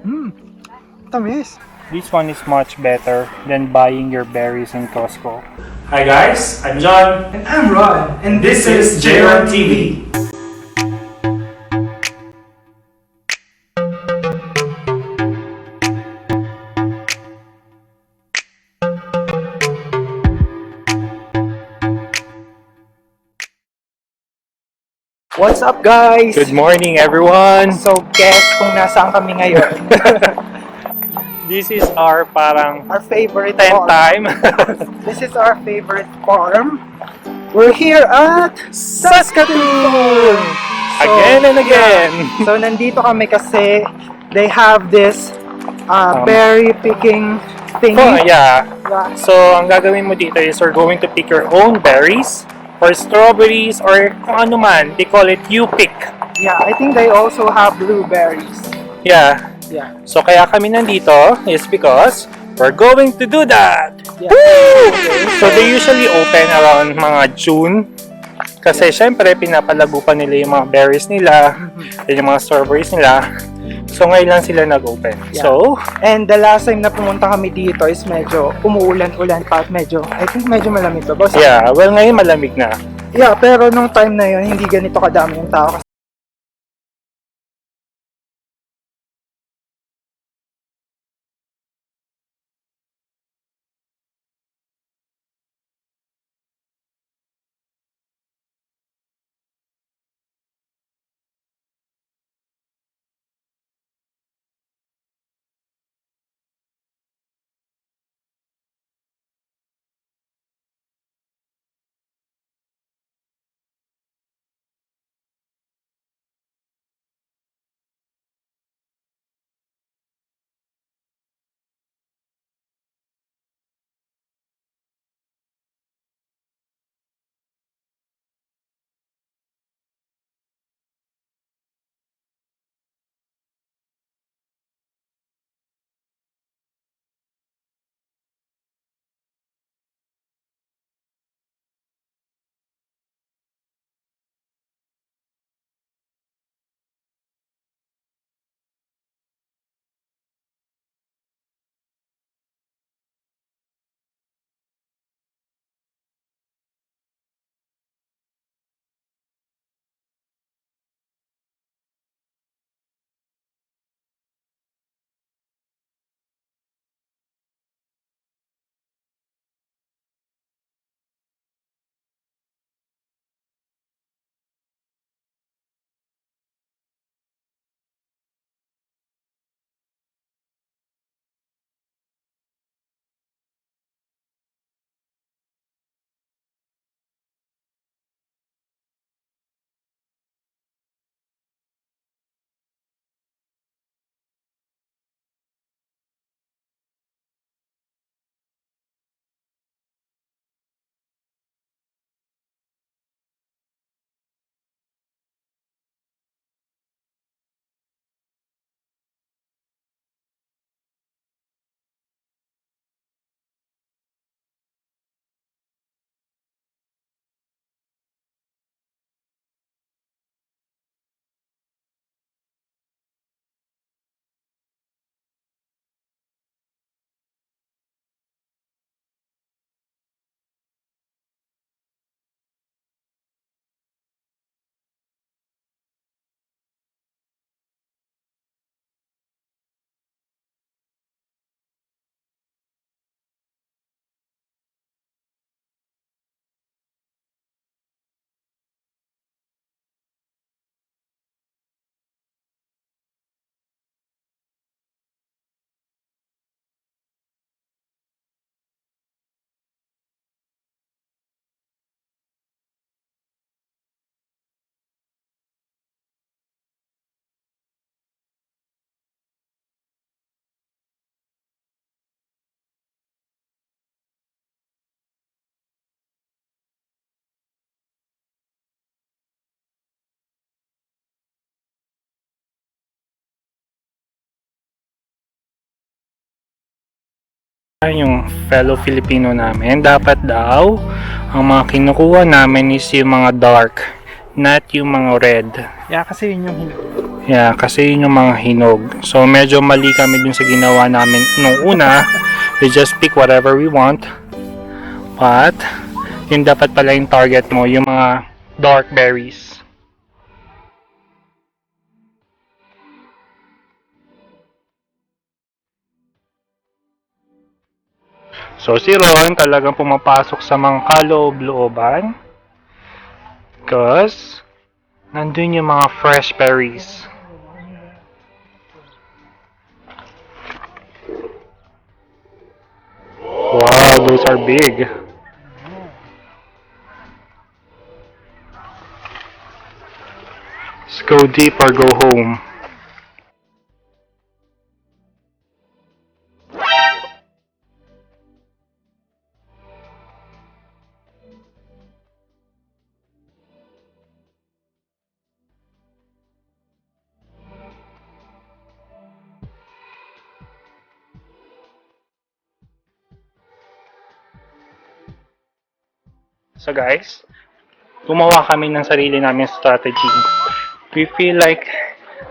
Tamis. This one is much better than buying your berries in Costco. Hi guys, I'm John. And I'm Ron. And this is J-Ron TV. What's up, guys? Good morning, everyone! So, guess kung nasaan kami ngayon. This is our parang Our favorite 10th farm. time. This is our favorite farm. We're here at Saskatoon! Again and again. Yeah. So, nandito kami kasi they have this berry picking thingy. Oh, yeah. Yeah. So, ang gagawin mo dito is we're going to pick your own berries or strawberries or kung ano man. They call it you pick. Yeah, I think they also have blueberries. Yeah. Yeah. So, kaya kami nandito is because we're going to do that. Yeah. Woo! So, they usually open around mga June. Kasi, syempre, pinapalago pa nila yung mga berries nila, yung mga strawberries nila. So, ngayon lang sila nag-open. Yeah. So, And the last time na pumunta kami dito is medyo umuulan-ulan pa at I think medyo malamig pa. Boss? yeah. Well, ngayon malamig na. Yeah, pero nung time na yun, hindi ganito kadami yung tao. Yung fellow Filipino namin, dapat daw ang mga kinukuha namin is yung mga dark, not yung mga red. Yeah, kasi yun yung Yeah, kasi yun yung mga hinog. So, medyo mali kami dun sa ginawa namin nung una. We just pick whatever we want. But, yun dapat pala yung target mo, yung mga dark berries. So, si Ron talagang pumapasok sa mga kaloob-looban. Because, nandun yung mga fresh berries. Wow, those are big. Let's go deep or go home. So guys, gumawa kami ng sarili namin strategy. We feel like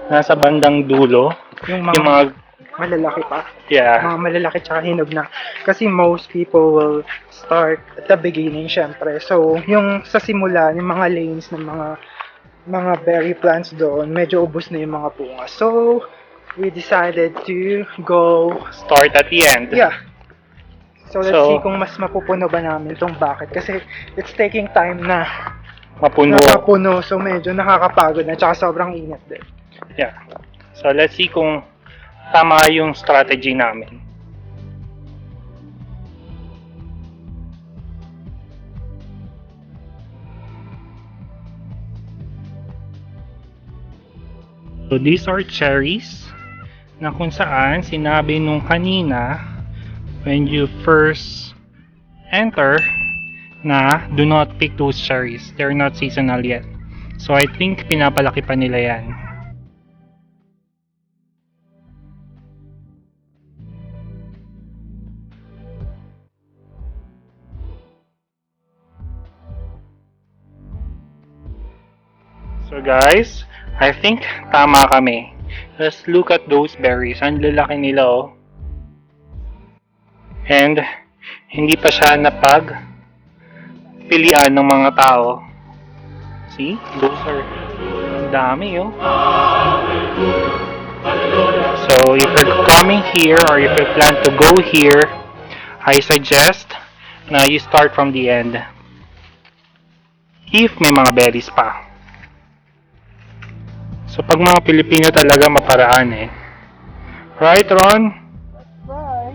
nasa bandang dulo, Yung yung mga, malalaki pa. yeah, Mga malalaki tsaka hinog na. Kasi most people will start at the beginning, syempre. So, yung sa simula, yung mga lanes ng mga berry plants doon, medyo ubos na yung mga bunga. So, we decided to go, start at the end. yeah. So, let's So, see kung mas mapupuno ba namin tong bucket. Kasi, it's taking time na Mapuno. napapuno. So, medyo nakakapagod na. Tsaka sobrang init din. Yeah. So, let's see kung tama yung strategy namin. So, these are cherries na kung saan sinabi nung kanina when you first enter na do not pick those cherries. They're not seasonal yet. So, I think pinapalaki pa nila yan. So guys, I think tama kami. Let's look at those berries. Ang lalaki nila oh. And hindi pa siya napag pilian ng mga tao. See? Those are ang dami oh. So if you're coming here or if you plan to go here, I suggest na you start from the end. If may mga berries pa. So, pag mga Pilipino talaga maparaan eh. Right, Ron? Bye!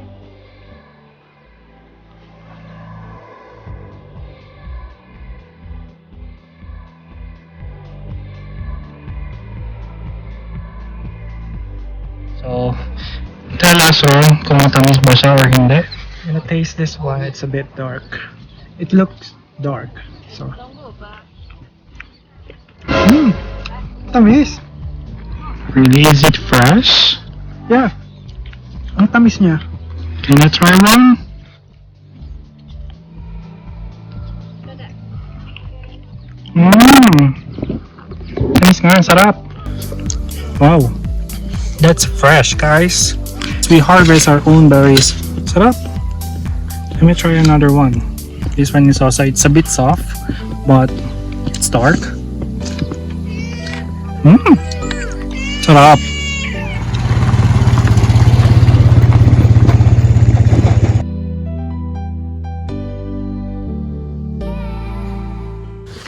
So, tell us, Ron, kung matamis ba siya or hindi. I'm gonna taste this one. It's a bit dark. It looks dark. So. Tamis. Really? Is it fresh? Yeah. Ang tamis niya. Can you try one? Tamis nga, sarap. Wow. That's fresh, guys. We harvest our own berries. Sarap. Let me try another one. This one is also, it's a bit soft, but it's dark. Sarap.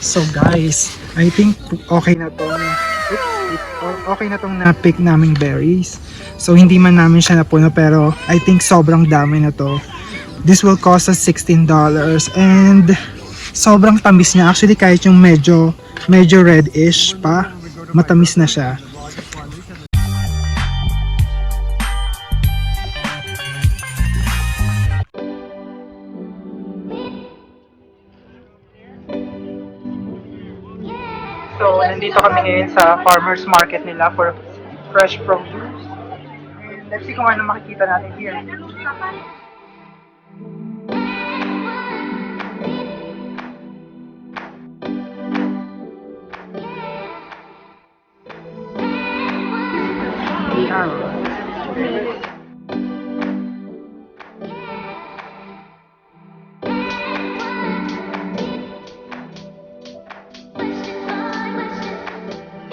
So guys, I think okay na tong na-pick naming berries. So hindi man namin siya napuno pero I think sobrang dami na to. This will cost us $16 and sobrang tamis niya. Actually kahit yung medyo reddish pa, matamis na siya. So, nandito kami ngayon sa farmer's market nila for fresh produce. Let's see kung ano makikita natin here.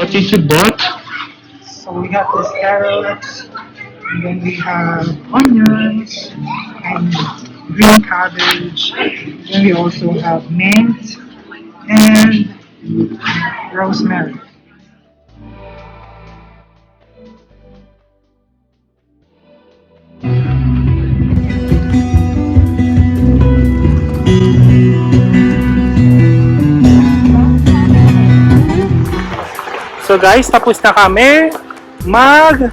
what did you bought? So we have this carrots, and then we have onions, and green cabbage. Then we also have mint and rosemary. So guys, tapos na kami mag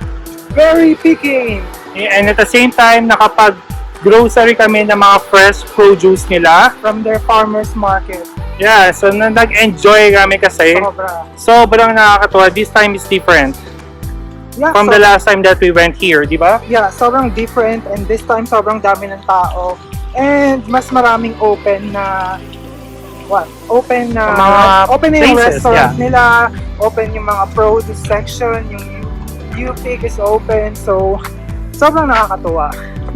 Very picking! and at the same time nakapag-grocery kami ng mga fresh produce nila. From their farmer's market. Yeah, so nag-enjoy kami kasi Sobra. sobrang nakakatuwa. This time is different Yeah, from the last time that we went here, di ba? Yeah, sobrang different and this time sobrang dami ng tao. And mas maraming open na open na Mga yung places, restaurant nila, open yung mga produce section, yung U-Pick is open. So sobrang nakakatuwa.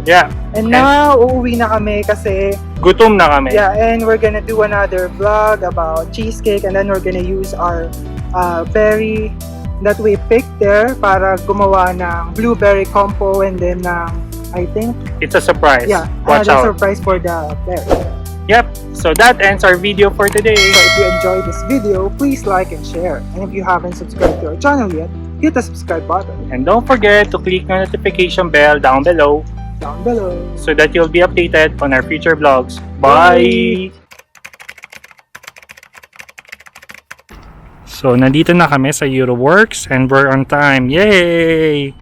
Yeah, And now uuwi na kami kasi gutom na kami. yeah, and we're gonna do another vlog about cheesecake and then we're gonna use our berry that we picked there para gumawa ng blueberry compo and then I think It's a surprise. yeah, Watch another out. surprise for the berry. Yep, so that ends our video for today. So if you enjoyed this video, please like and share. And if you haven't subscribed to our channel yet, hit the subscribe button And don't forget to click the notification bell down below down below. so that you'll be updated on our future vlogs. Bye! So, nandito na kami sa Euroworks and we're on time. Yay!